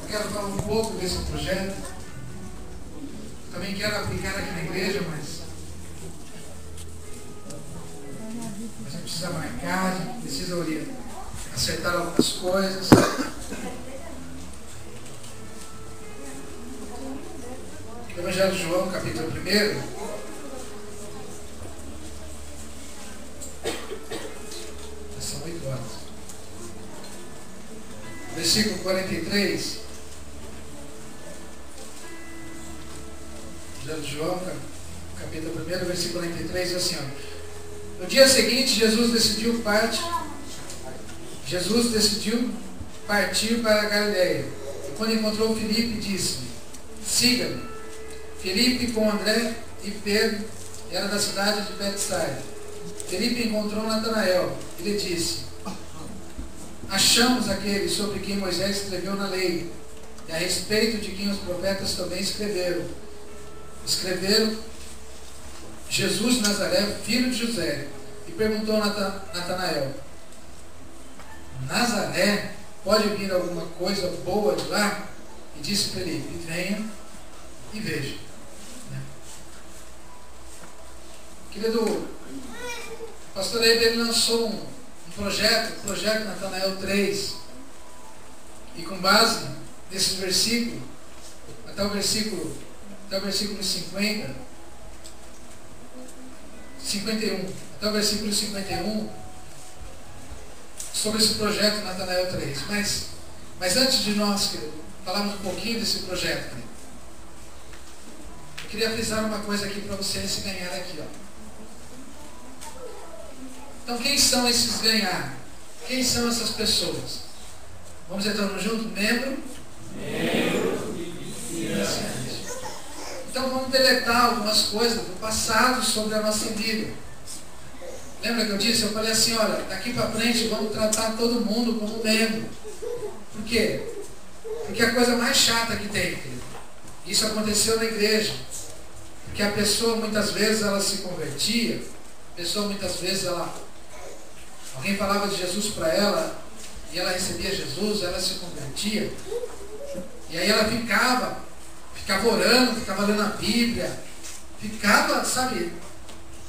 Eu quero falar um pouco desse projeto. Também quero aplicar aqui na igreja, mas a gente precisa marcar, a gente precisa acertar algumas coisas. Evangelho de João, capítulo 1. São 8 horas. Versículo 43. Evangelho de João, capítulo 1, versículo 43, diz assim, ó. No dia seguinte, Jesus decidiu partir para a Galileia. E quando encontrou Filipe, disse-lhe, siga-me. Filipe, com André e Pedro, era da cidade de Betsaida. Filipe encontrou Natanael e lhe disse, achamos aquele sobre quem Moisés escreveu na lei, e a respeito de quem os profetas também escreveram. Jesus de Nazaré, filho de José. E perguntou Natanael, Nazaré, pode vir alguma coisa boa de lá? E disse Filipe, venha e veja. Querido, o pastor ele lançou um projeto, o projeto Natanael 3. E com base nesse versículo, até o versículo 51, até o versículo 51, sobre esse projeto Natanael 3. Mas antes de nós, querido, falarmos um pouquinho desse projeto, querido, eu queria frisar uma coisa aqui para você se ganhar aqui, ó. Então, quem são esses ganhar? Quem são essas pessoas? Vamos entrando junto? Membro iniciante. Então, vamos deletar algumas coisas do passado sobre a nossa vida. Lembra que eu disse? Eu falei assim, olha, daqui para frente vamos tratar todo mundo como membro. Por quê? Porque é a coisa mais chata que tem, querido. Isso aconteceu na igreja. Porque a pessoa, muitas vezes, ela se convertia. A pessoa, muitas vezes, alguém falava de Jesus para ela, e ela recebia Jesus, ela se convertia, e aí ela ficava orando, ficava lendo a Bíblia, ficava, sabe,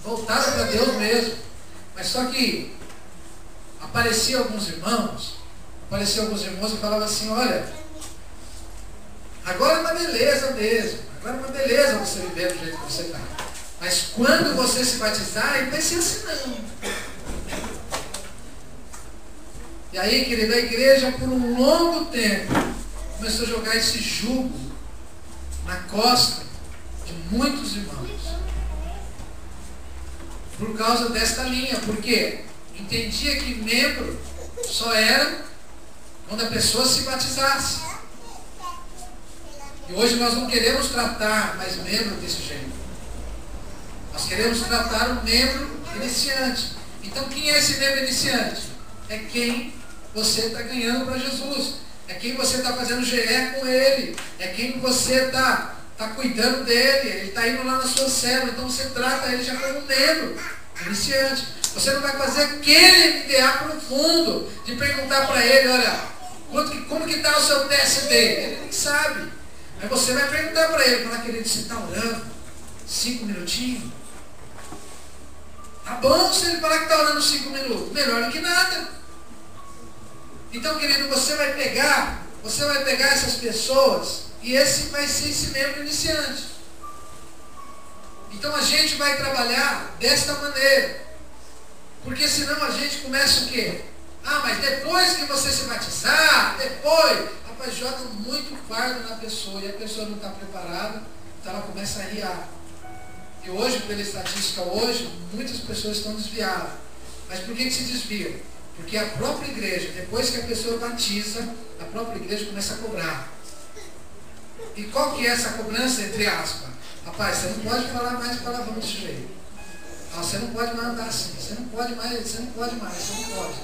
voltada para Deus mesmo. Mas só que apareciam alguns irmãos que falavam assim, olha, agora é uma beleza mesmo, agora é uma beleza você viver do jeito que você está. Mas quando você se batizar, não vai ser assim não. E aí, querido, a igreja, por um longo tempo, começou a jogar esse jugo na costa de muitos irmãos. Por causa desta linha. Porque entendia que membro só era quando a pessoa se batizasse. E hoje nós não queremos tratar mais membro desse jeito. Nós queremos tratar o membro iniciante. Então, quem é esse membro iniciante? É quem você está ganhando para Jesus. É quem você está fazendo GE com ele. É quem você está cuidando dele. Ele está indo lá na sua célula. Então você trata ele já como membro iniciante. Você não vai fazer aquele MDA profundo de perguntar para ele, olha, como que está o seu TSD? Ele nem sabe. Aí você vai perguntar para ele, falar, querido, você está orando 5 minutinhos? Tá bom se ele falar que está orando 5 minutos. Melhor do que nada. Então, querido, você vai pegar essas pessoas e esse vai ser esse membro iniciante. Então a gente vai trabalhar desta maneira. Porque senão a gente começa o quê? Ah, mas depois que você se batizar, rapaz, joga muito fardo na pessoa e a pessoa não está preparada, então ela começa a riar. E hoje, pela estatística muitas pessoas estão desviadas. Mas por que se desviam? Porque a própria igreja, depois que a pessoa batiza, a própria igreja começa a cobrar. E qual que é essa cobrança, entre aspas? Rapaz, você não pode falar mais palavrão desse jeito. Ah, você não pode mais andar assim, você não pode.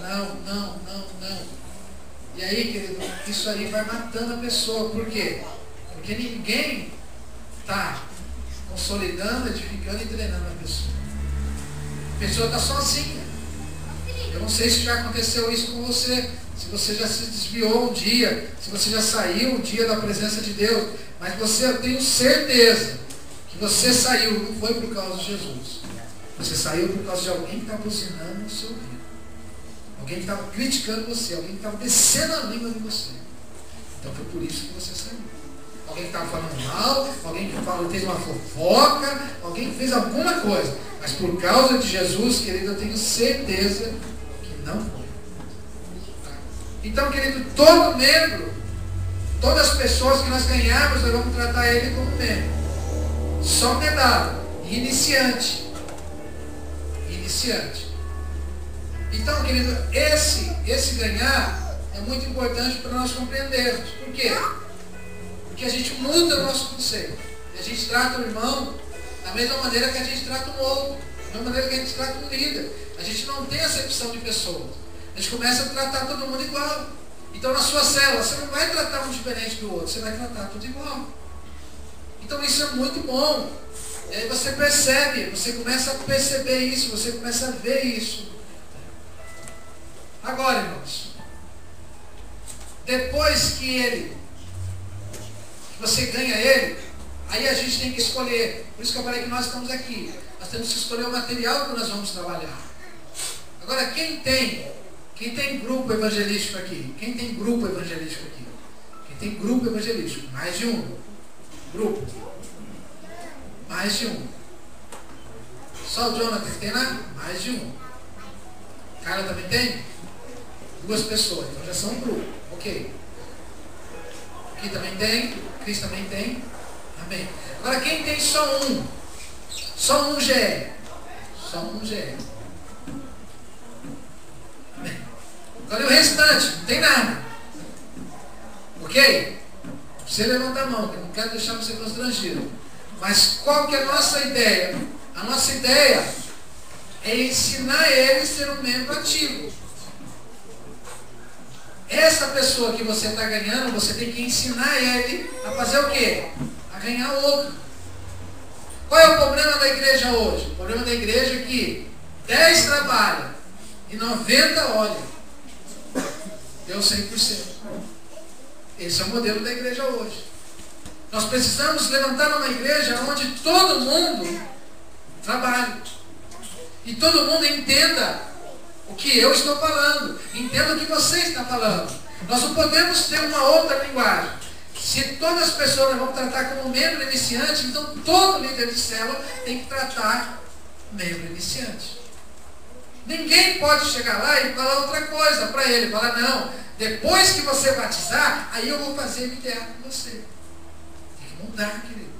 Não. E aí, querido, isso aí vai matando a pessoa. Por quê? Porque ninguém está consolidando, edificando e treinando a pessoa. A pessoa está sozinha. Eu não sei se já aconteceu isso com você, se você já se desviou um dia, se você já saiu um dia da presença de Deus, mas eu tenho certeza que você saiu, não foi por causa de Jesus. Você saiu por causa de alguém que estava buzinando no seu ouvido. Alguém que estava criticando você, alguém que estava descendo a língua em você. Então foi por isso que você saiu. Alguém que estava falando mal, alguém que fez uma fofoca, alguém que fez alguma coisa. Mas por causa de Jesus, querido, eu tenho certeza que não foi. Então, querido, todo membro, todas as pessoas que nós ganhamos, nós vamos tratar ele como membro. Só medalha, iniciante. Iniciante. Então, querido, esse ganhar é muito importante para nós compreendermos. Por quê? Porque a gente muda o nosso conceito. A gente trata o irmão da mesma maneira que a gente trata um outro, da mesma maneira que a gente trata um líder. A gente não tem acepção de pessoas. A gente começa a tratar todo mundo igual. Então, na sua célula, você não vai tratar um diferente do outro, você vai tratar tudo igual. Então, isso é muito bom. E aí você percebe, você começa a perceber isso, você começa a ver isso. Agora, irmãos, depois que você ganha ele, aí a gente tem que escolher. Por isso que eu falei que nós estamos aqui. Nós temos que escolher o material que nós vamos trabalhar. Agora, quem tem grupo evangelístico aqui? Quem tem grupo evangelístico aqui? Quem tem grupo evangelístico? Mais de um. Grupo. Mais de um. Só o Jonathan tem lá? Mais de um. Carla também tem? 2 pessoas. Então já são um grupo. Ok. Aqui também tem. Cris também tem. Amém. Agora quem tem só um? Só um GE. Só um GE. Amém. Agora e o restante? Não tem nada. Ok? Você levanta a mão, que eu não quero deixar você constrangido. Mas qual que é a nossa ideia? A nossa ideia é ensinar ele a ser um membro ativo. Essa pessoa que você está ganhando, você tem que ensinar ele a fazer o quê? A ganhar outro. Qual é o problema da igreja hoje? O problema da igreja é que 10 trabalham e 90 olham. Deu 100%. Esse é o modelo da igreja hoje. Nós precisamos levantar uma igreja onde todo mundo trabalhe. E todo mundo entenda o que eu estou falando. Entenda o que você está falando. Nós não podemos ter uma outra linguagem. Se todas as pessoas vão tratar como membro iniciante, então todo líder de célula tem que tratar membro iniciante. Ninguém pode chegar lá e falar outra coisa para ele. Falar, não, depois que você batizar, aí eu vou fazer MTA com você. Tem que mudar, querido.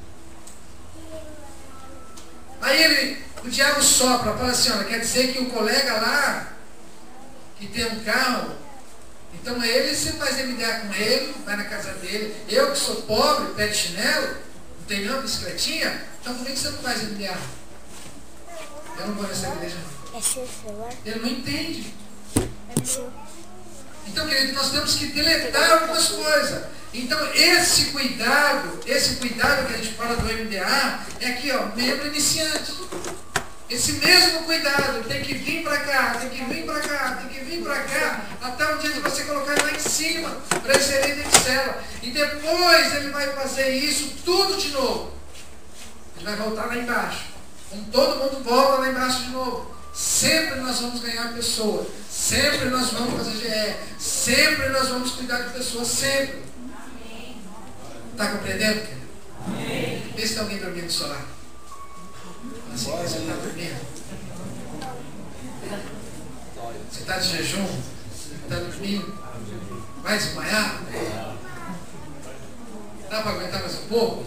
Aí o diabo sopra, fala assim, olha, quer dizer que o colega lá, que tem um carro, então você faz MDA com ele, vai na casa dele. Eu que sou pobre, pé de chinelo, não tenho nenhuma bicicletinha, então comigo você não faz MDA. Eu não vou nessa igreja não. É seu celular? Ele não entende. É seu. Então, querido, nós temos que deletar algumas coisas. Então, esse cuidado que a gente fala do MDA, é aqui, ó, membro iniciante. Esse mesmo cuidado tem que vir para cá, tem que vir para cá, tem que vir para cá, até um dia que você colocar ele lá em cima, para ele ser líder de célula. E depois ele vai fazer isso tudo de novo. Ele vai voltar lá embaixo. Como todo mundo volta lá embaixo de novo. Sempre nós vamos ganhar pessoas. Sempre nós vamos fazer GE. Sempre nós vamos cuidar de pessoas. Sempre. Está compreendendo, querido? Vê se tem alguém dormindo no seu lado. Assim, você está dormindo. Você está de jejum. Você está dormindo. Vai desmaiar? Dá para aguentar mais um pouco?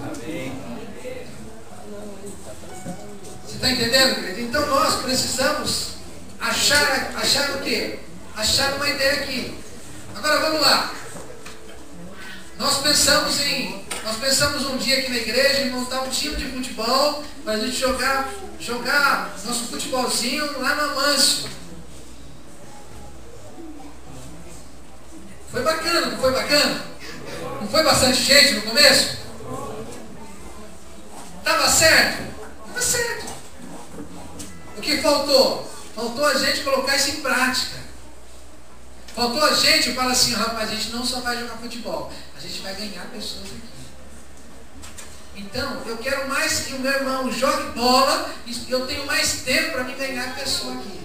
Você está entendendo, querido? Então nós precisamos achar o quê? Achar uma ideia aqui. Agora vamos lá. Nós pensamos um dia aqui na igreja em montar um time de futebol para a gente jogar nosso futebolzinho lá no Amâncio. Foi bacana, não foi bacana? Não foi bastante gente no começo? Estava certo? Estava certo. O que faltou? Faltou a gente colocar isso em prática. Faltou gente, fala assim, rapaz, a gente não só vai jogar futebol, a gente vai ganhar pessoas aqui. Então, eu quero mais que o meu irmão jogue bola e eu tenho mais tempo para me ganhar pessoa aqui.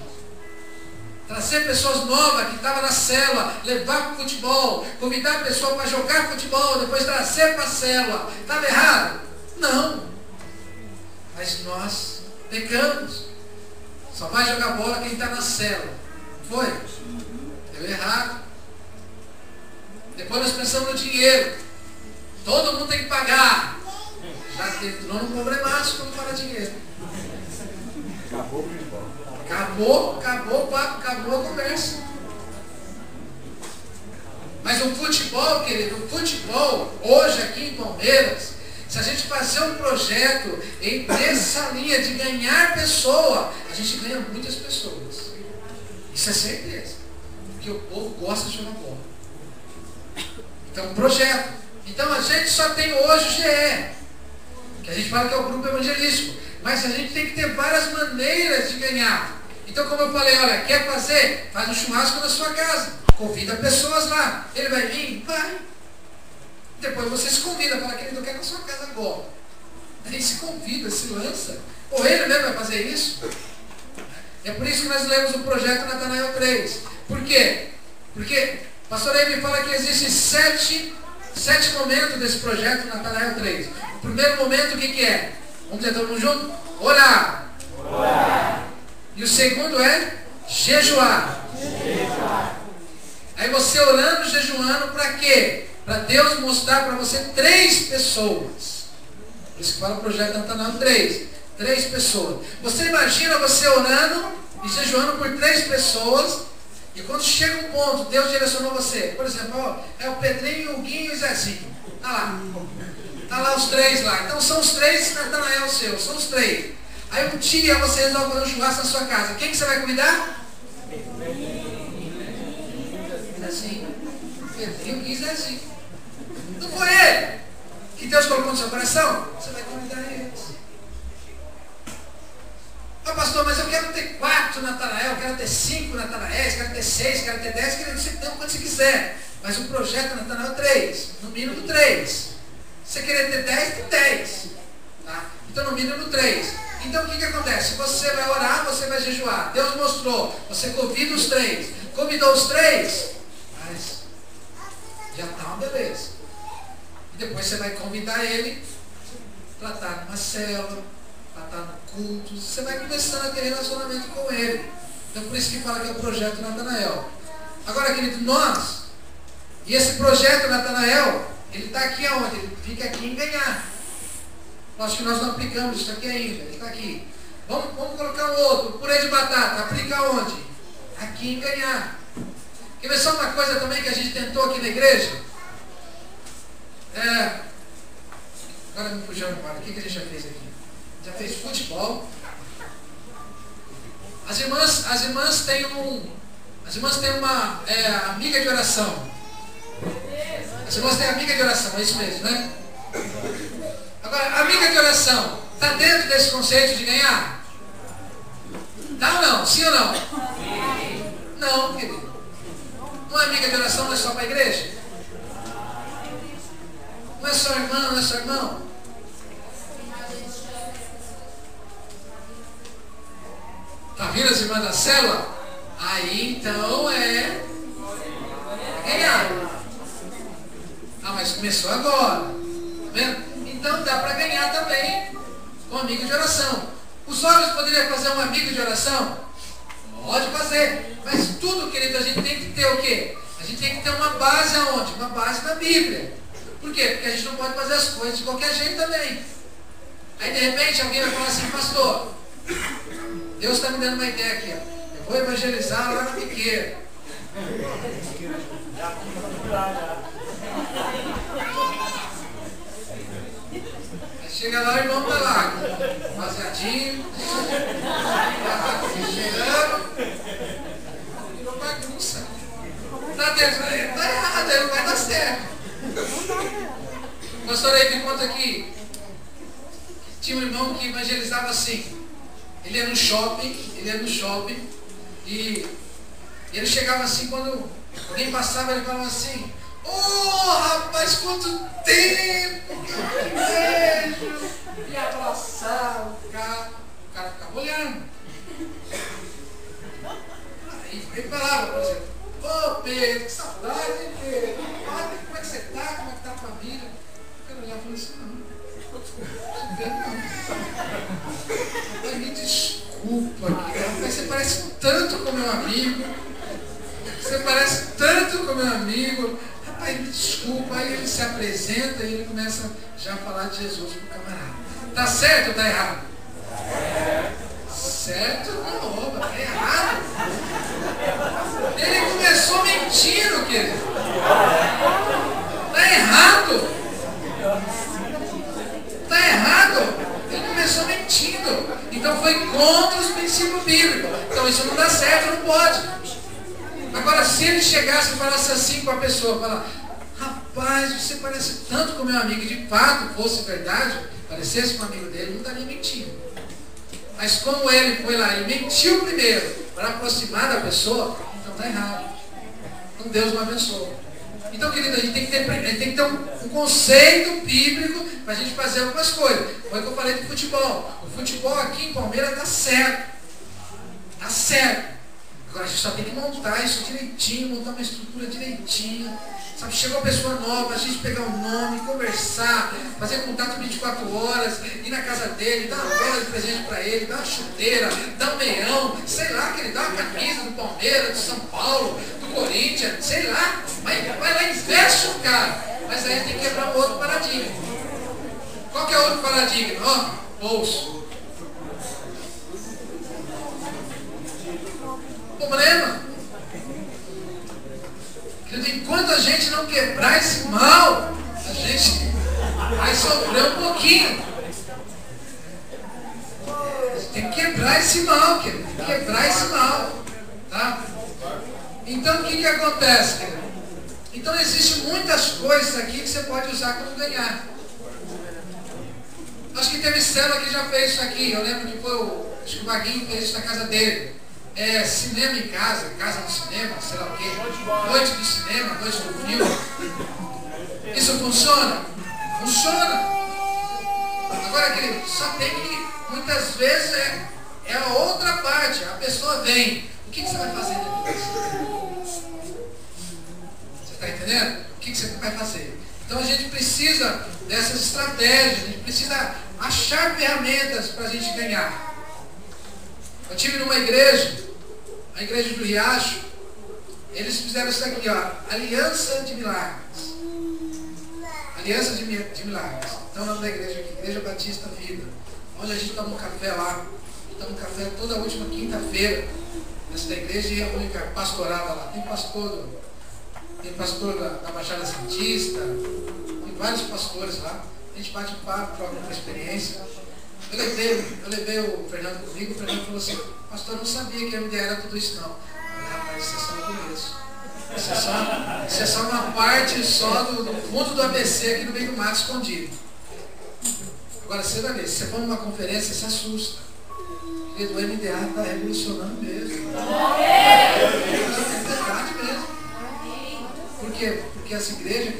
Trazer pessoas novas que estavam na célula, levar para o futebol, convidar a pessoa para jogar futebol, depois trazer para a célula. Estava errado? Não. Mas nós pecamos. Só vai jogar bola quem está na célula. Não foi? Deu errado. Depois nós pensamos no dinheiro. Todo mundo tem que pagar. Já entrou num problemaço quando fala dinheiro. Acabou o papo, acabou a conversa. Mas o futebol, querido, o futebol, hoje aqui em Palmeiras, se a gente fazer um projeto nessa linha de ganhar pessoa, a gente ganha muitas pessoas. Isso é certeza. Porque o povo gosta de jogar bola. Então, um projeto. Então, a gente só tem hoje o GE, que a gente fala que é o grupo evangelístico. Mas a gente tem que ter várias maneiras de ganhar. Então, como eu falei, olha, quer fazer? Faz um churrasco na sua casa. Convida pessoas lá. Ele vai vir? Vai. Depois você se convida, fala, querido, eu quero na sua casa agora. Aí se convida, se lança. Ou ele mesmo vai fazer isso. É por isso que nós lemos o projeto Natanael 3. Por quê? Porque o pastor aí me fala que existem sete momentos desse projeto Natanael 3. O primeiro momento, o que é? Vamos dizer todo mundo junto? Orar. E o segundo é jejuar. Aí você orando, jejuando, para quê? Para Deus mostrar para você 3 pessoas. Por isso que fala o projeto Natanael 3. 3 pessoas. Você imagina você orando e jejuando por 3 pessoas. E quando chega um ponto, Deus direcionou você. Por exemplo, ó, é o Pedrinho, o Guinho e o Zezinho. Está lá. Está lá os 3 lá. Então são os 3 Natanael seus. São os 3. Aí um dia você resolve fazer um churrasco na sua casa. Quem que você vai convidar? Zezinho. Pedrinho, Guinho e Zezinho. Não foi ele que Deus colocou no seu coração? Você vai convidar eles. Ah, pastor, mas eu quero ter 4 Natanael, quero ter 5 Natanaéis, quero ter 6, quero ter 10, quero ter quanto você quiser. Mas o projeto Natanael é 3, no mínimo 3. Se você querer ter 10, tem 10. Tá? Então no mínimo 3. Então o que acontece? Você vai orar, você vai jejuar. Deus mostrou, você convida os 3. Convidou os 3, mas já está uma beleza. E depois você vai convidar ele para estar numa célula, para estar no culto. Você vai começando a ter relacionamento com ele. Então por isso que fala que é o projeto Natanael. Agora, querido, nós, e esse projeto Natanael, ele está aqui aonde? Ele fica aqui em Ganhar. Acho que nós não aplicamos isso aqui ainda. Ele está aqui. Vamos colocar um outro. Purê de batata. Aplica onde? Aqui em Ganhar. Quer ver só uma coisa também que a gente tentou aqui na igreja? Agora me fugiu agora. O que a gente já fez aqui? Já fez futebol. As irmãs têm uma amiga de oração. As irmãs têm amiga de oração, é isso mesmo, né? Agora, amiga de oração, está dentro desse conceito de ganhar? Tá ou não? Sim ou não? Não, querido. Uma amiga de oração não é só para a igreja? Não é só irmã, não é só irmão? Está vindo as irmãs da célula? Aí então é ganhar. Ah, mas começou agora. Tá vendo? Então dá para ganhar também com amigo de oração. Os homens poderiam fazer um amigo de oração? Pode fazer. Mas tudo, querido, a gente tem que ter o quê? A gente tem que ter uma base aonde? Uma base na Bíblia. Por quê? Porque a gente não pode fazer as coisas de qualquer jeito também. Aí de repente alguém vai falar assim, pastor, Deus está me dando uma ideia aqui, ó. Eu vou evangelizar lá na Biqueira. Aí chega lá, o irmão está lá, baseadinho, cheirando, virou bagunça. Tá errado, aí não vai dar certo. O pastor aí me conta aqui, tinha um irmão que evangelizava assim. Ele ia no shopping e ele chegava assim quando Alguém passava e ele falava assim, oh, rapaz, quanto tempo, que beijo. E abraçava o cara ficava olhando. Aí ele falava, por exemplo, ô Pedro, que saudade, hein, Pedro? Olha, como é que você está? Como é que está a família? O cara olhava e falou assim, não. Mas me desculpa, rapaz, você parece tanto com meu amigo. Você parece tanto com meu amigo. Rapaz, me desculpa. Aí ele se apresenta e ele começa já a falar de Jesus pro camarada. Tá certo ou tá errado? Certo não, tá errado. Ele começou mentindo, querido. Tá errado. Tá errado. Ele começou mentindo. Então foi contra os princípios bíblicos. Então isso não dá certo, não pode. Agora, se ele chegasse e falasse assim com a pessoa, falar, rapaz, você parece tanto com meu amigo, de fato, fosse verdade, parecesse com o amigo dele, não estaria mentindo. Mas como ele foi lá e mentiu primeiro para aproximar da pessoa, então está errado. Então Deus não abençoa. Então, querido, a gente tem que ter um conceito bíblico para a gente fazer algumas coisas. Foi o que eu falei do futebol. O futebol aqui em Palmeiras está certo. Está certo. Agora a gente só tem que montar isso direitinho, montar uma estrutura direitinho. Sabe, chegou uma pessoa nova, a gente pegar um nome, conversar, fazer contato 24 horas, ir na casa dele, dar uma bola de presente para ele, dar uma chuteira, dar um meião, sei lá, que ele dá uma camisa do Palmeiras, do São Paulo, do Corinthians, sei lá. Vai lá e investe o cara. Mas aí tem que quebrar um outro paradigma. Qual que é o outro paradigma? Ó, bolso. Problema. Enquanto a gente não quebrar esse mal, a gente vai sofrer um pouquinho. Tem que quebrar esse mal, querido. Tem que quebrar esse mal. Tá? Então o que acontece, querido? Então existem muitas coisas aqui que você pode usar como ganhar. Acho que teve célula que já fez isso aqui. Eu lembro que acho que o Vaguinho fez isso na casa dele. Cinema em casa, casa do cinema, sei lá o quê. Noite do cinema, noite do filme. Isso funciona? Funciona. Agora, querido, só tem que, muitas vezes, é a outra parte. A pessoa vem. O que você vai fazer depois? Você está entendendo? O que você vai fazer? Então a gente precisa dessas estratégias, a gente precisa achar ferramentas para a gente ganhar. Eu estive numa igreja, a igreja do Riacho, eles fizeram isso aqui, ó, Aliança de Milagres. Aliança de Milagres. Então o nome da igreja aqui, Igreja Batista Vida. Onde a gente toma um café lá. A gente toma um café toda a última quinta-feira nessa igreja e a única pastorada lá. Tem pastor da Baixada Santista, tem vários pastores lá. A gente bate um papo, troca uma experiência. Eu levei o Fernando comigo, o Fernando falou assim, pastor, eu não sabia que a MD era tudo isso não. Eu falei, rapaz, isso é só no começo. Isso é só uma parte só do fundo do ABC aqui no meio do mato escondido. Agora você vai ver, se você for numa conferência, você assusta. Porque o MDA está revolucionando mesmo. É verdade mesmo. Por quê? Porque as igrejas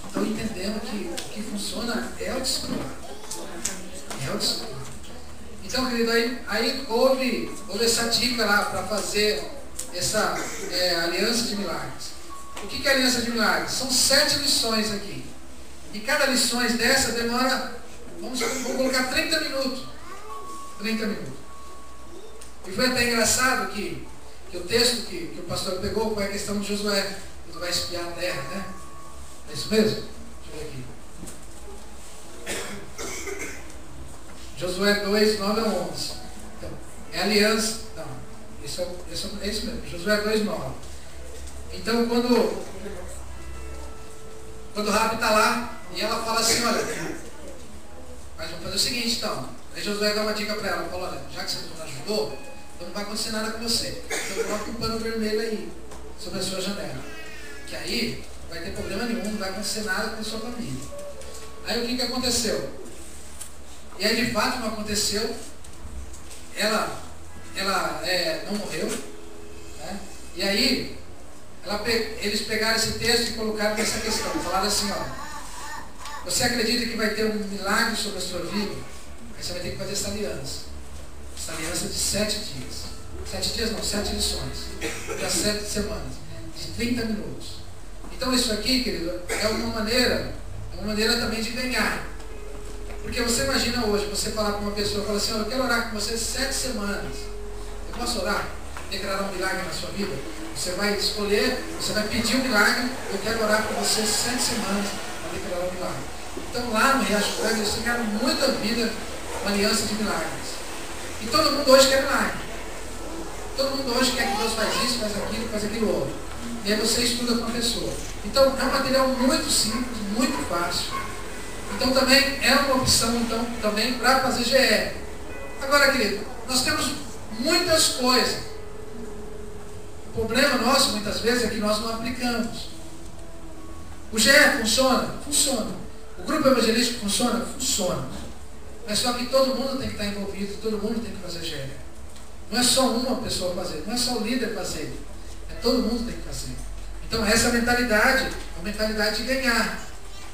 estão entendendo que o que funciona é o discipulado. É o discipulado. Então, querido, aí houve essa dica lá para fazer essa aliança de milagres. O que é aliança de milagres? São 7 lições aqui. E cada lição dessa demora, vamos colocar 30 minutos. 30 minutos. E foi até engraçado que o texto que o pastor pegou foi a questão de Josué. Ele vai espiar a terra, né? É isso mesmo? Deixa eu ver aqui. Josué 2, 9 a 11. Então, é aliança. Não, isso é isso mesmo. Josué 2, 9. Então, quando o Rabi está lá, e ela fala assim, olha, mas vamos fazer o seguinte, então. Aí Josué dá uma dica para ela, fala, olha, já que você não ajudou, então não vai acontecer nada com você. Então coloca um pano vermelho aí, sobre a sua janela. Que aí não vai ter problema nenhum, não vai acontecer nada com a sua família. Aí o que aconteceu? E aí de fato não aconteceu, ela não morreu, né? E aí Eles pegaram esse texto e colocaram nessa questão. Falaram assim, ó. Você acredita que vai ter um milagre sobre a sua vida? Aí você vai ter que fazer essa aliança. Essa aliança de 7 dias. 7 dias não, 7 lições. Para 7 semanas. De 30 minutos. Então isso aqui, querido, é uma maneira também de ganhar. Porque você imagina hoje, você falar com uma pessoa, fala assim, eu quero orar com você 7 semanas. Eu posso orar? Declarar um milagre na sua vida? Você vai escolher, você vai pedir um milagre, eu quero orar com você 7 semanas para declarar um milagre. Então lá no Riacho Grande eles ganharam muita vida, uma aliança de milagres. E todo mundo hoje quer milagre. Todo mundo hoje quer que Deus faz isso, faz aquilo outro. E aí você estuda com a pessoa. Então é um material muito simples, muito fácil. Então também é uma opção então, também para fazer GE. Agora, querido, nós temos muitas coisas. O problema nosso, muitas vezes, é que nós não aplicamos. O GE funciona? Funciona. O grupo evangelístico funciona? Funciona. Mas só que todo mundo tem que estar envolvido, todo mundo tem que fazer GE. Não é só uma pessoa fazer, não é só o líder fazer. É todo mundo tem que fazer. Então essa mentalidade é uma mentalidade de ganhar.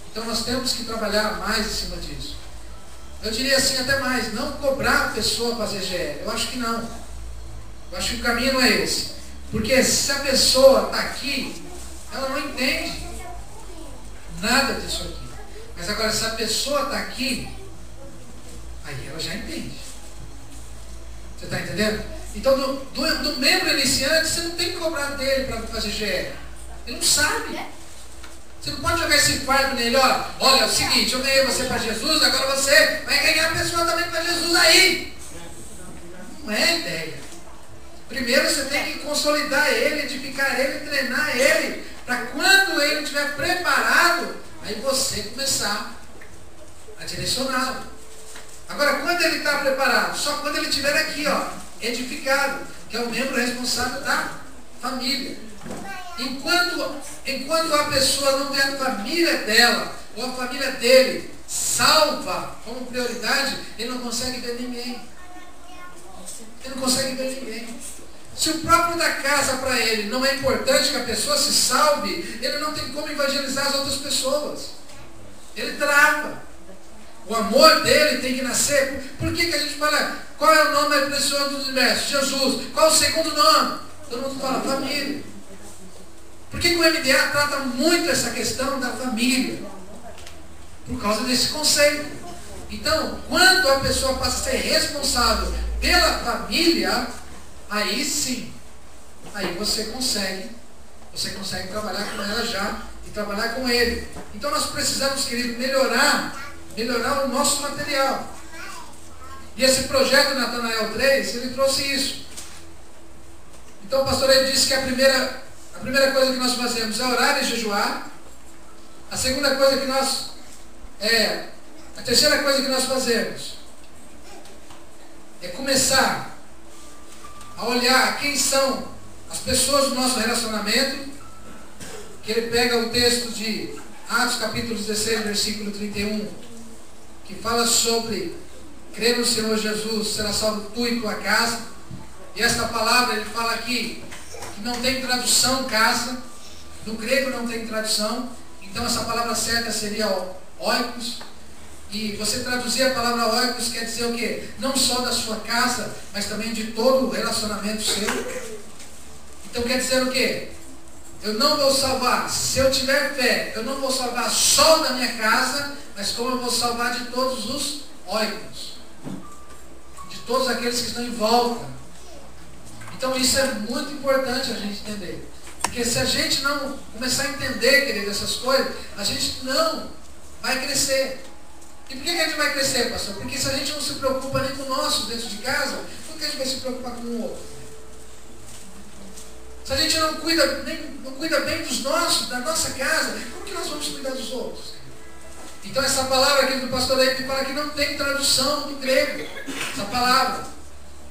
Então nós temos que trabalhar mais em cima disso. Eu diria assim até mais, não cobrar a pessoa fazer GE. Eu acho que não. Eu acho que o caminho não é esse. Porque se a pessoa está aqui, ela não entende nada disso aqui. Mas agora, se a pessoa está aqui, aí ela já entende. Você está entendendo? Então, do membro iniciante, você não tem que cobrar dele para fazer GE. Ele não sabe. Você não pode jogar esse fardo nele, olha, é o seguinte, eu ganhei você para Jesus, agora você vai ganhar a pessoa também para Jesus aí. Não é a ideia. Primeiro você tem que consolidar ele, edificar ele, treinar ele, para quando ele estiver preparado, aí você começar a direcioná-lo. Agora, quando ele está preparado? Só quando ele estiver aqui, edificado, que é o membro responsável da família. Enquanto a pessoa não tem a família dela, ou a família dele, salva como prioridade, ele não consegue ver ninguém. Ele não consegue ver ninguém. Se o próprio da casa para ele não é importante que a pessoa se salve, ele não tem como evangelizar as outras pessoas. Ele trava. O amor dele tem que nascer. Por que a gente fala, qual é o nome mais precioso do universo? Jesus. Qual o segundo nome? Todo mundo fala família. Por que o MDA trata muito essa questão da família? Por causa desse conceito. Então, quando a pessoa passa a ser responsável pela família, aí sim, aí você consegue trabalhar com ela já e trabalhar com ele. Então nós precisamos, querido, melhorar o nosso material. E esse projeto Natanael 3, ele trouxe isso. Então o pastor ele disse que a primeira coisa que nós fazemos é orar e jejuar. A terceira coisa que nós fazemos é começar a olhar quem são as pessoas do nosso relacionamento, que ele pega o texto de Atos capítulo 16, versículo 31, que fala sobre crer no Senhor Jesus, será salvo tu e tua casa. E esta palavra ele fala aqui, que não tem tradução casa, no grego não tem tradução, então essa palavra certa seria oikos. E você traduzir a palavra oikos quer dizer o quê? Não só da sua casa, mas também de todo o relacionamento seu. Então quer dizer o quê? Eu não vou salvar, se eu tiver fé, eu não vou salvar só da minha casa, mas como eu vou salvar de todos os oikos, de todos aqueles que estão em volta. Então isso é muito importante a gente entender. Porque se a gente não começar a entender, querido, essas coisas, a gente não vai crescer. E por que a gente vai crescer, pastor? Porque se a gente não se preocupa nem com o nosso dentro de casa, por que a gente vai se preocupar com o outro? Se a gente não cuida bem dos nossos, da nossa casa, como que nós vamos cuidar dos outros? Então essa palavra aqui do pastor aí fala que não tem tradução do grego, essa palavra.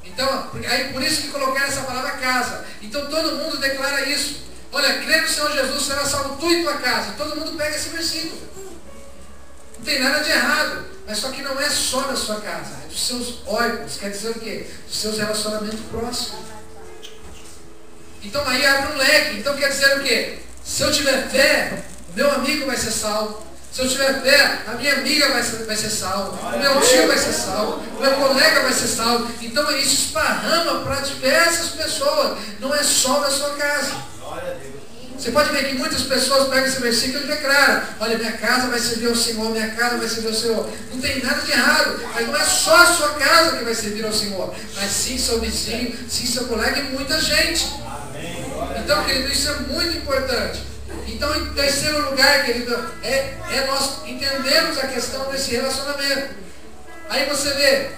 Então, aí por isso que colocaram essa palavra casa. Então todo mundo declara isso. Olha, crê no Senhor Jesus, será salvo tu e tua casa. Todo mundo pega esse versículo. Não tem nada de errado, mas só que não é só da sua casa, é dos seus oikos, quer dizer o quê? Dos seus relacionamentos próximos. Então aí abre um leque. Então quer dizer o quê? Se eu tiver fé, o meu amigo vai ser salvo. Se eu tiver fé, a minha amiga vai ser salva. O meu tio vai ser salvo. O meu colega vai ser salvo. Então isso esparrama para diversas pessoas. Não é só na sua casa. Você pode ver que muitas pessoas pegam esse versículo e declaram: olha, minha casa vai servir ao Senhor, minha casa vai servir ao Senhor. Não tem nada de errado, mas não é só a sua casa que vai servir ao Senhor, mas sim seu vizinho, sim seu colega e muita gente. Então, querido, isso é muito importante. Então, em terceiro lugar, querido, é nós entendermos a questão desse relacionamento. Aí você vê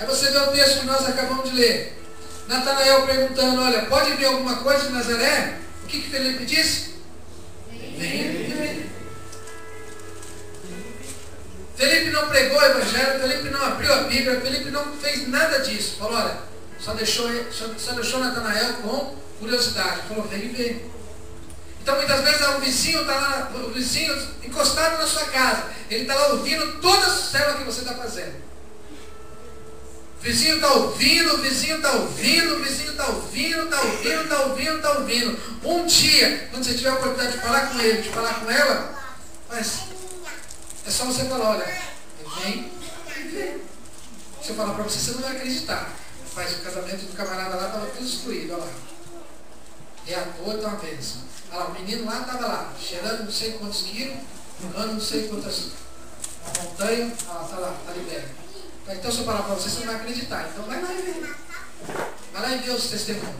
o texto que nós acabamos de ler. Natanael perguntando: olha, pode vir alguma coisa de Nazaré? O que Felipe disse? Vem. Felipe não pregou o evangelho, Felipe não abriu a Bíblia, Felipe não fez nada disso. Falou: olha, só deixou Natanael com curiosidade. Falou: vem e vê. Então muitas vezes o vizinho está lá, o vizinho encostado na sua casa, ele está lá ouvindo toda a célula que você está fazendo. O vizinho está ouvindo, o vizinho está ouvindo, o vizinho está ouvindo, está ouvindo, está ouvindo, está ouvindo. Um dia, quando você tiver a oportunidade de falar com ele, de falar com ela, mas é só você falar: olha, vem e vê. Se eu falar para você, você não vai acreditar. Mas o casamento do camarada lá estava tudo destruído, olha lá. E a toa está uma bênção. Olha lá, o menino lá estava lá, cheirando não sei quantos quilos, andando não sei quantas montanhas, está lá, está liberto. Então se eu falar para você, você não vai acreditar. Então vai lá e vê. Vai lá e vê os testemunhos.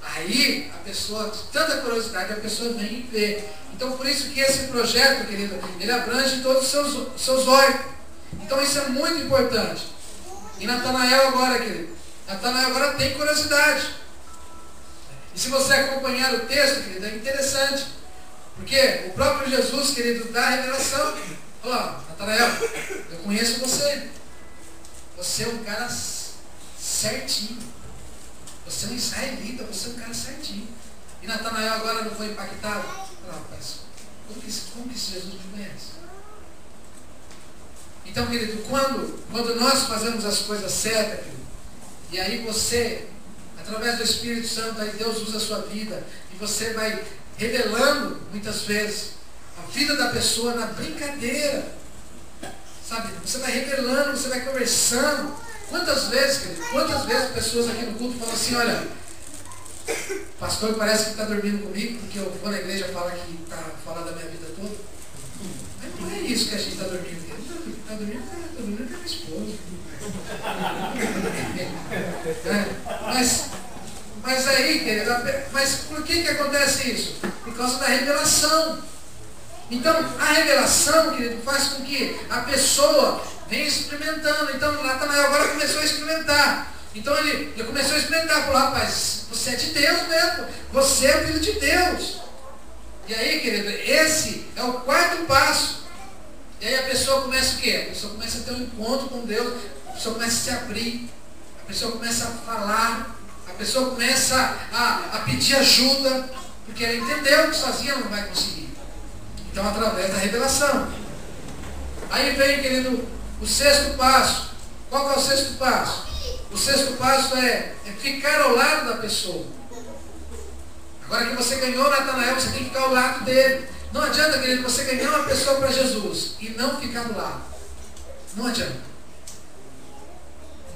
Aí a pessoa, de tanta curiosidade, a pessoa vem e vê. Então por isso que esse projeto, querido, ele abrange todos os seus órgãos. Então isso é muito importante. E Natanael agora, querido, Natanael agora tem curiosidade. E se você acompanhar o texto, querido, é interessante. Porque o próprio Jesus, querido, dá a revelação. Olha lá, Natanael, eu conheço você. Você é um cara certinho. Você é um israelita, você é um cara certinho. E Natanael agora não foi impactado? Não, rapaz, como que esse Jesus me conhece? Então, querido, quando nós fazemos as coisas certas, querido, e aí você, através do Espírito Santo, aí Deus usa a sua vida, e você vai revelando, muitas vezes, a vida da pessoa na brincadeira. Sabe, você vai revelando, você vai conversando. Quantas vezes pessoas aqui no culto falam assim: olha, pastor parece que está dormindo comigo, porque eu vou na igreja falar que está falando da minha vida toda. Mas não é isso que a gente está dormindo. Está dormindo com a minha esposa. Mas aí, querido, mas por que acontece isso? Por causa da revelação. Então, a revelação, querido, faz com que a pessoa venha experimentando. Então, Natanael agora começou a experimentar. Então, ele começou a experimentar. Falou: rapaz, você é de Deus mesmo. Você é o filho de Deus. E aí, querido, esse é o quarto passo. E aí a pessoa começa o quê? A pessoa começa a ter um encontro com Deus. A pessoa começa a se abrir. A pessoa começa a falar. A pessoa começa a pedir ajuda. Porque ela entendeu que sozinha não vai conseguir. Então, através da revelação. Aí vem, querido, o sexto passo. Qual que é o sexto passo? O sexto passo é ficar ao lado da pessoa. Agora que você ganhou Natanael, você tem que ficar ao lado dele. Não adianta, querido, você ganhar uma pessoa para Jesus e não ficar do lado. Não adianta.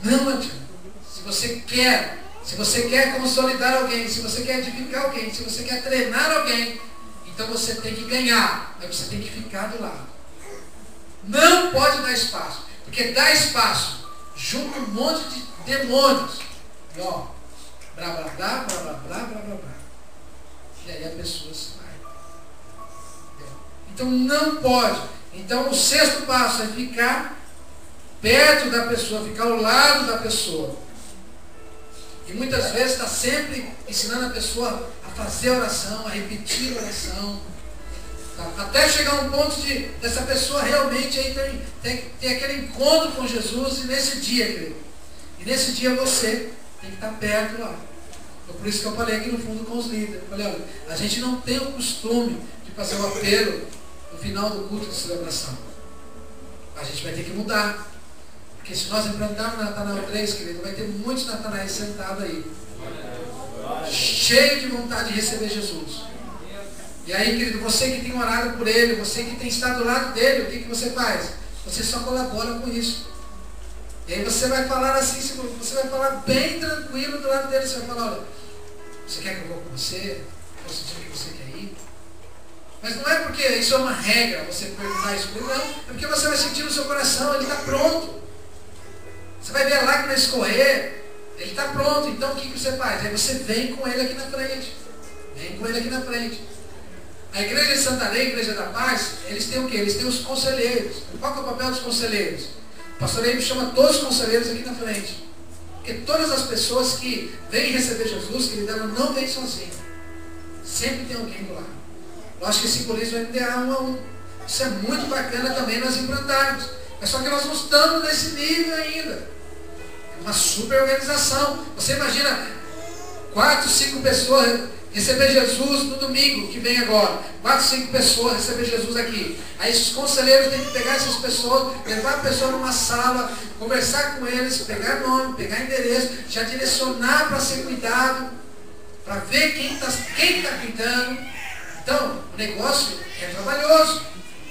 Não adianta. Se você quer consolidar alguém, se você quer edificar alguém, se você quer treinar alguém, então você tem que ganhar, mas você tem que ficar do lado. Não pode dar espaço, porque dá espaço, junta um monte de demônios. E ó, blá blá blá, blá blá blá, blá blá blá. E aí a pessoa se vai. Então não pode. Então o sexto passo é ficar perto da pessoa, ficar ao lado da pessoa. E muitas vezes está sempre ensinando a pessoa a fazer oração, a repetir oração. Tá? Até chegar um ponto dessa pessoa realmente aí ter aquele encontro com Jesus. E nesse dia, querido, você tem que estar perto lá. Então, por isso que eu falei aqui no fundo com os líderes. Eu falei: olha, a gente não tem o costume de fazer um apelo no final do culto de celebração. A gente vai ter que mudar. Porque se nós enfrentarmos Natanael 3, querido, vai ter muitos Natanaéis sentados aí. cheio de vontade de receber Jesus. E aí, querido, você que tem orado por ele, você que tem estado do lado dele, o que você faz? Você só colabora com isso. E aí você vai falar assim, você vai falar bem tranquilo do lado dele, você vai falar, olha, você quer que eu vou com você? Posso sentir que você quer ir? Mas não é porque isso é uma regra, você perguntar isso para ele, não. É porque você vai sentir no seu coração, ele está pronto. Você vai ver a lágrima escorrer, ele está pronto. Então o que você faz? Aí você vem com ele aqui na frente. Vem com ele aqui na frente. A igreja de Santarém, a igreja da paz, eles têm o quê? Eles têm os conselheiros. Qual que é o papel dos conselheiros? O pastor Eibe chama todos os conselheiros aqui na frente. Porque todas as pessoas que vêm receber Jesus, que ela não vem sozinha. Sempre tem alguém do lado. Lógico que simboliza o MDA 1 a 1. Isso é muito bacana também nós implantarmos. Mas só que nós não estamos nesse nível ainda. É uma super organização. Você imagina 4, 5 pessoas receber Jesus no domingo que vem agora. 4, 5 pessoas receber Jesus aqui. Aí esses conselheiros têm que pegar essas pessoas, levar a pessoa numa sala, conversar com eles, pegar nome, pegar endereço, já direcionar para ser cuidado, para ver quem está cuidando. Então, o negócio é trabalhoso,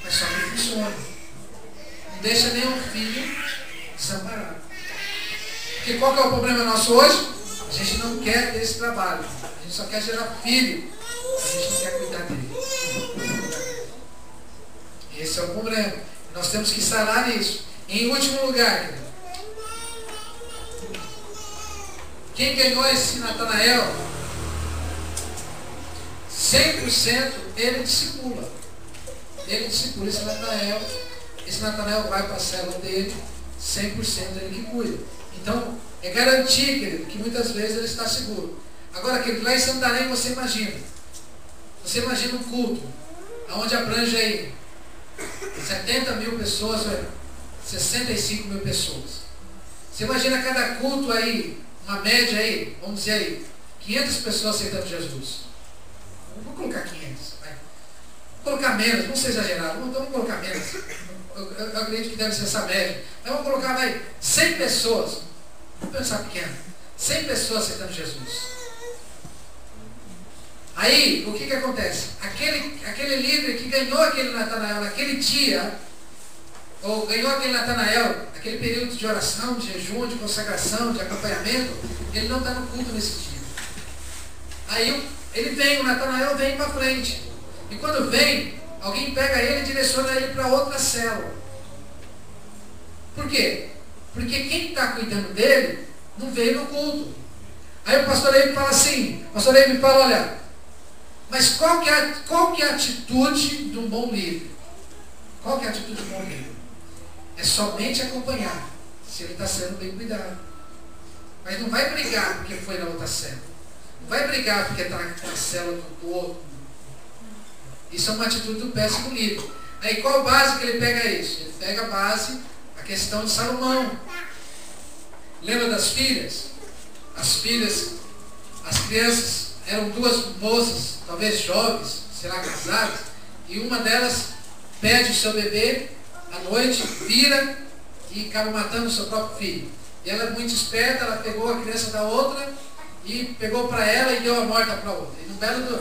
mas só que funciona. Não deixa nenhum filho desamparado. Porque qual que é o problema nosso hoje? A gente não quer ter esse trabalho. A gente só quer gerar filho. A gente não quer cuidar dele. Esse é o problema. Nós temos que sanar isso. Em último lugar, quem ganhou esse Natanael, 100% ele discipula. Ele discipula esse Natanael. Esse Natanael vai para a célula dele, 100% ele que cuida. Então, é garantir, querido, que muitas vezes ele está seguro. Agora, querido, lá em Santarém você imagina um culto, onde abrange aí 70 mil pessoas, 65 mil pessoas. Você imagina cada culto aí, uma média aí, vamos dizer aí, 500 pessoas aceitando Jesus. Vou colocar 500, vai. Vou colocar menos, não seja exagerado, vamos colocar menos. Eu acredito que deve ser essa média. Mas vamos colocar, 100 pessoas. Vamos pensar pequeno. 100 pessoas aceitando Jesus. Aí, o que acontece? Aquele líder que ganhou aquele Natanael naquele dia, ou ganhou aquele Natanael, naquele período de oração, de jejum, de consagração, de acompanhamento, ele não está no culto nesse dia. Aí o Natanael vem para frente. E quando vem, alguém pega ele e direciona ele para outra célula. Por quê? Porque quem está cuidando dele não veio no culto. Aí o pastor Eibe fala assim, o pastor Eibe fala, olha, mas qual que é a atitude de um bom líder? Qual que é a atitude de um bom líder? É somente acompanhar, se ele está sendo bem cuidado. Mas não vai brigar porque foi na outra célula. Não vai brigar porque está na célula do outro. Isso é uma atitude do péssimo líder. Aí qual base que ele pega isso? Ele pega a base, a questão de Salomão. Lembra das filhas? As crianças eram 2 moças, talvez jovens, será casadas, e uma delas pede o seu bebê à noite, vira e acaba matando o seu próprio filho. E ela é muito esperta, ela pegou a criança da outra e pegou para ela e deu a morta para a outra. E no belo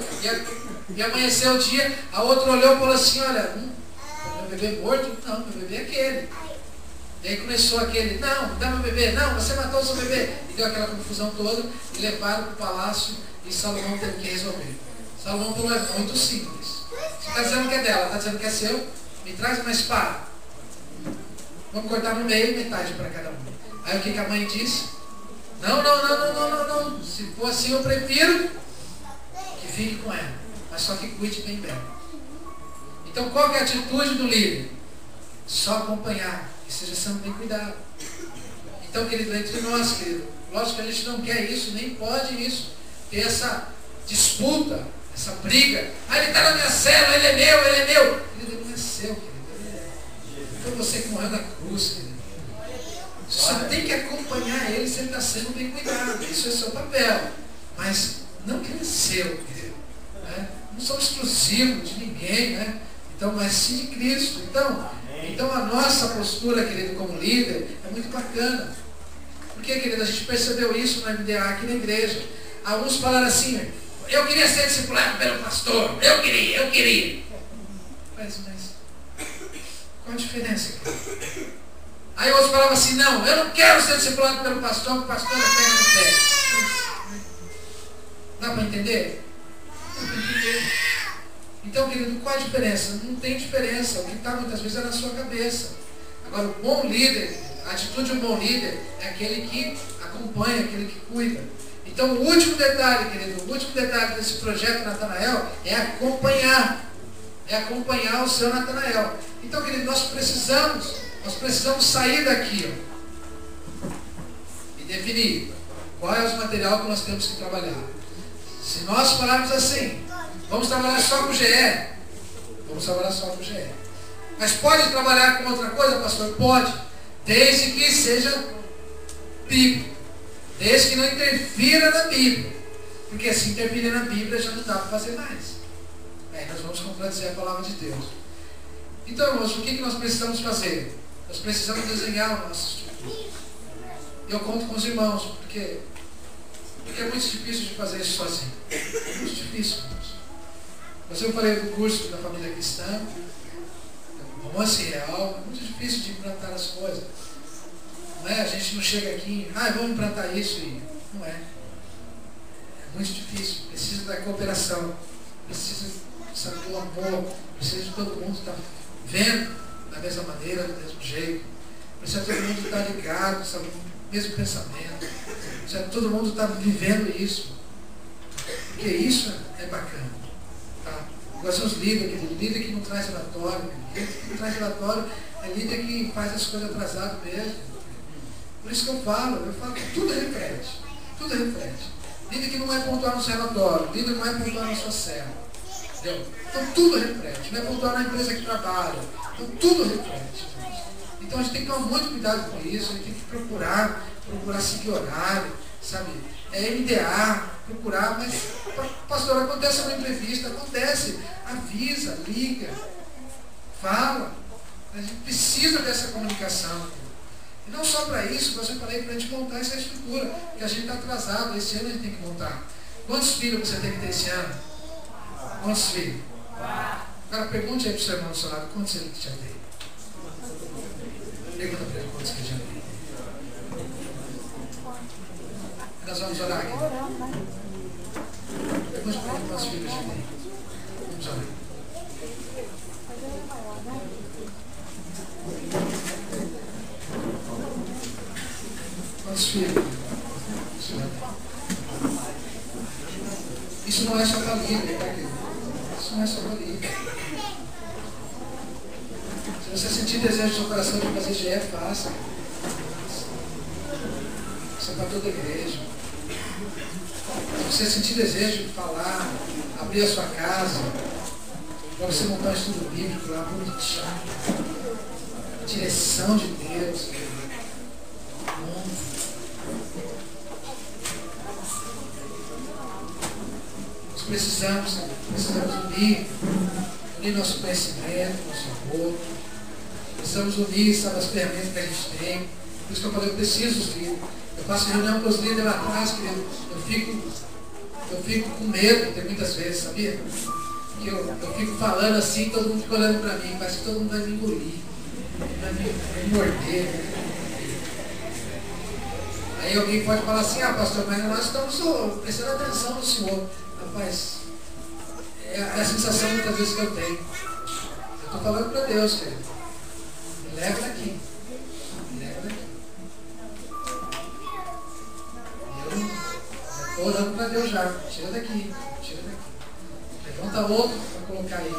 e amanheceu o dia, a outra olhou e falou assim, olha, meu bebê morto? Não, meu bebê é aquele. E aí começou aquele, não, dá meu bebê, não, você matou o seu bebê. E deu aquela confusão toda e levaram para o palácio e Salomão teve que resolver. Salomão falou, é muito simples. Você está dizendo que é dela, está dizendo que é seu, me traz uma espada. Vamos cortar no meio, metade para cada um. Aí o que a mãe disse? Não. Se for assim eu prefiro que fique com ela. Mas só que cuide bem dela. Então qual que é a atitude do líder? Só acompanhar. E seja sempre bem cuidado. Então, querido, entre nós, querido, lógico que a gente não quer isso, nem pode isso. Ter essa disputa, essa briga. Ah, ele está na minha célula, ele é meu. Querido, ele não é seu, querido. Foi você que morreu na cruz, querido. Você só tem que acompanhar ele se ele está sendo bem cuidado. Isso é seu papel. Mas não que ele é seu, querido. Né? Não somos exclusivos de ninguém, né? Então, mas sim de Cristo. Então a nossa postura, querido, como líder, é muito bacana. Porque, querido, a gente percebeu isso no MDA aqui na igreja. Alguns falaram assim, eu queria ser discipulado pelo pastor, eu queria. Mas qual a diferença, cara? Aí outros falavam assim, não, eu não quero ser discipulado pelo pastor, porque o pastor é pega no pé. Dá para entender? Dá para entender. Então, querido, qual a diferença? Não tem diferença. O que está muitas vezes é na sua cabeça. Agora, o bom líder, a atitude de um bom líder é aquele que acompanha, aquele que cuida. Então, o último detalhe, querido, o último detalhe desse projeto Natanael é acompanhar. É acompanhar o seu Natanael. Então, querido, nós precisamos sair daqui, ó, e definir qual é o material que nós temos que trabalhar. Se nós falarmos assim, vamos trabalhar só com o GE, vamos trabalhar só com o GE. Mas pode trabalhar com outra coisa, pastor? Pode, desde que seja bíblico, desde que não interfira na Bíblia, porque se interferir na Bíblia já não dá para fazer mais. Aí nós vamos contradizer a palavra de Deus. Então, irmãos, o que nós precisamos fazer? Nós precisamos desenhar o nosso estrutura. Eu conto com os irmãos, porque é muito difícil de fazer isso sozinho. É muito difícil, irmãos. Mas eu falei do curso da família cristã, romance real, é muito difícil de implantar as coisas. Não é? A gente não chega aqui, vamos implantar isso e não é. É muito difícil. Precisa da cooperação, precisa do amor, precisa de todo mundo estar vendo da mesma maneira, do mesmo jeito. Precisa todo mundo estar ligado, sabe, no mesmo pensamento. Precisa todo mundo estar vivendo isso. Porque isso é bacana. Tá? Agora são os líderes, líder que não traz relatório. Líder que não traz relatório é líder que faz as coisas atrasadas mesmo. Por isso que eu falo que tudo reflete. Tudo reflete. Líder que não vai pontuar no seu relatório, líder que não vai pontuar na sua célula. Entendeu? Então tudo reflete. Não é pontuar na empresa que trabalha. Então tudo reflete. Então a gente tem que tomar muito cuidado com isso. A gente tem que procurar seguir horário, sabe? É MDA, procurar, mas pastor, acontece uma entrevista, acontece, avisa, liga, fala. A gente precisa dessa comunicação. E não só para isso, mas eu falei para a gente montar essa estrutura, porque a gente está atrasado, esse ano a gente tem que montar. Quantos filhos você tem que ter esse ano? Quantos filhos? Agora pergunte aí para o seu irmão do seu lado, quantos ele já tem? Pergunta para ele quantos ele já tem. Nós vamos orar aqui. Pergunte para ele quantos filhos já tem. Vamos orar. Quantos filhos? Isso não é só para líder, tá, querido? Isso não é só para líder. Se você sentir desejo no seu coração de fazer GE, faça. Isso é para toda a igreja. Se você sentir desejo de falar, abrir a sua casa, para você montar um estudo bíblico lá, bonitinho. A direção de Deus. Nós precisamos unir nosso conhecimento, nosso amor. Precisamos unir, sabe, as ferramentas que a gente tem. Por isso que eu falei, eu preciso dos líderes. Eu faço reunião com os líderes lá atrás, querido. Eu fico com medo, tem muitas vezes, sabia? Que eu fico falando assim, todo mundo fica olhando para mim, parece que todo mundo vai me engolir, vai me morder. Aí alguém pode falar assim, pastor, mas nós estamos prestando atenção no senhor. Rapaz, é a sensação muitas vezes que eu tenho. Eu estou falando para Deus, querido. Me leva daqui. Me leva daqui. Eu estou orando para Deus já. Tira daqui. Tira daqui. Levanta outro para colocar aí e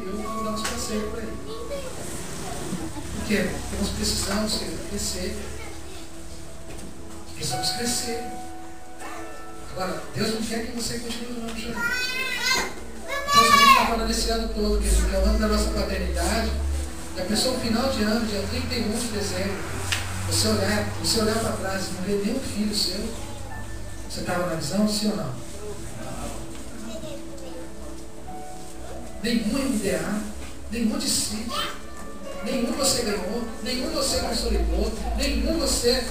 eu vou dar uns passeios para ele. Por quê? Porque nós precisamos, querido, crescer. Precisamos crescer. Agora, Deus não quer que você continue no mesmo jeito. Então, se a gente está falando esse ano todo, que é o ano da nossa paternidade, já pensou no final de ano, dia 31 de dezembro, você olhar para trás e não ver nenhum filho seu, você estava na visão, sim ou não? Nenhum MDA, nenhum discípulo, nenhum você ganhou, nenhum você consolidou, nenhum você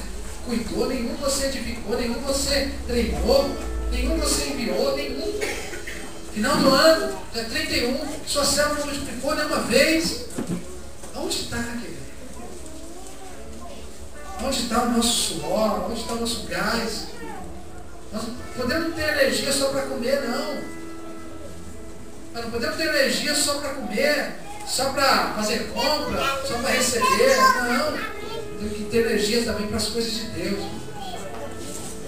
cuidou, nenhum você edificou, nenhum você treinou. Nenhum você enviou, nenhum. Final do ano, dia 31, sua célula não multiplicou nenhuma vez. Onde está, querido? Onde está o nosso suor? Onde está o nosso gás? Nós podemos ter energia só para comer, não. Nós não podemos ter energia só para comer, só para fazer compra, só para receber. Não. Temos que ter energia também para as coisas de Deus.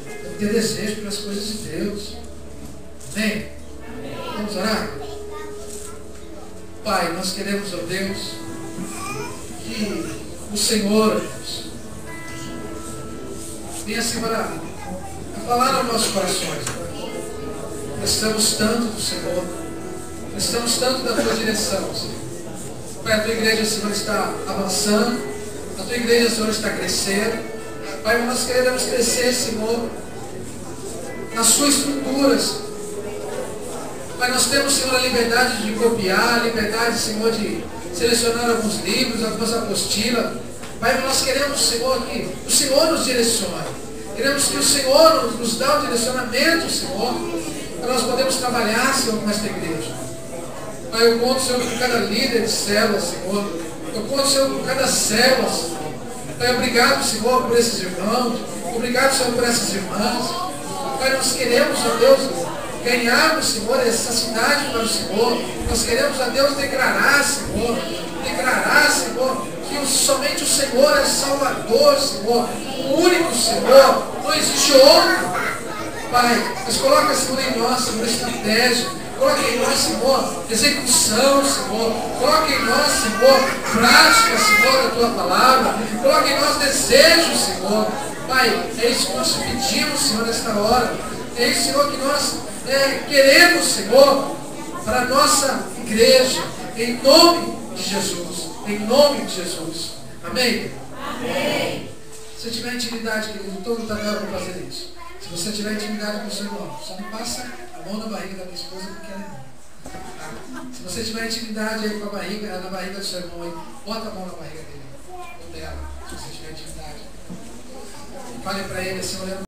Temos que ter desejo pelas coisas de Deus. Amém? Vamos orar? Pai, nós queremos, ó Deus, que o Senhor, Deus, venha assim para falar aos nossos corações. Precisamos tanto do Senhor. Precisamos tanto da tua direção, Senhor. Pai, a tua igreja, Senhor, está avançando. A tua igreja, Senhor, está crescendo. Pai, nós queremos crescer, Senhor, na sua estrutura, Senhor. Pai, nós temos, Senhor, a liberdade de copiar, a liberdade, Senhor, de selecionar alguns livros, algumas apostilas. Pai, nós queremos, Senhor, que o Senhor nos direcione. Queremos que o Senhor nos dê o direcionamento, Senhor, para nós podermos trabalhar, Senhor, com esta igreja. Pai, eu conto, Senhor, por cada líder de célula, Senhor. Eu conto, Senhor, por cada célula, Senhor. Pai, obrigado, Senhor, por esses irmãos. Obrigado, Senhor, por essas irmãs. Pai, nós queremos, ó Deus, ganharmos, Senhor, essa cidade para o Senhor. Nós queremos, ó Deus, declarar, Senhor, que somente o Senhor é Salvador, Senhor, o único Senhor, não existe outro. Pai, mas coloca, Senhor, em nós, Senhor, estratégia, coloca em nós, Senhor, execução, Senhor, coloca em nós, Senhor, prática, Senhor, da tua palavra, coloca em nós desejo, Senhor. Pai, é isso que nós pedimos, Senhor, nesta hora. É isso, Senhor, que nós queremos, Senhor, para a nossa igreja, em nome de Jesus. Em nome de Jesus. Amém? Amém. Se você tiver intimidade, querido, todo mundo está dando para fazer isso. Se você tiver intimidade com o seu irmão, só não passa a mão na barriga da minha esposa porque ela é irmã. Tá? Se você tiver intimidade aí com a barriga, na barriga do seu irmão aí, bota a mão na barriga dele. Ou dela, se você tiver intimidade. Fale para ele assim, olhando.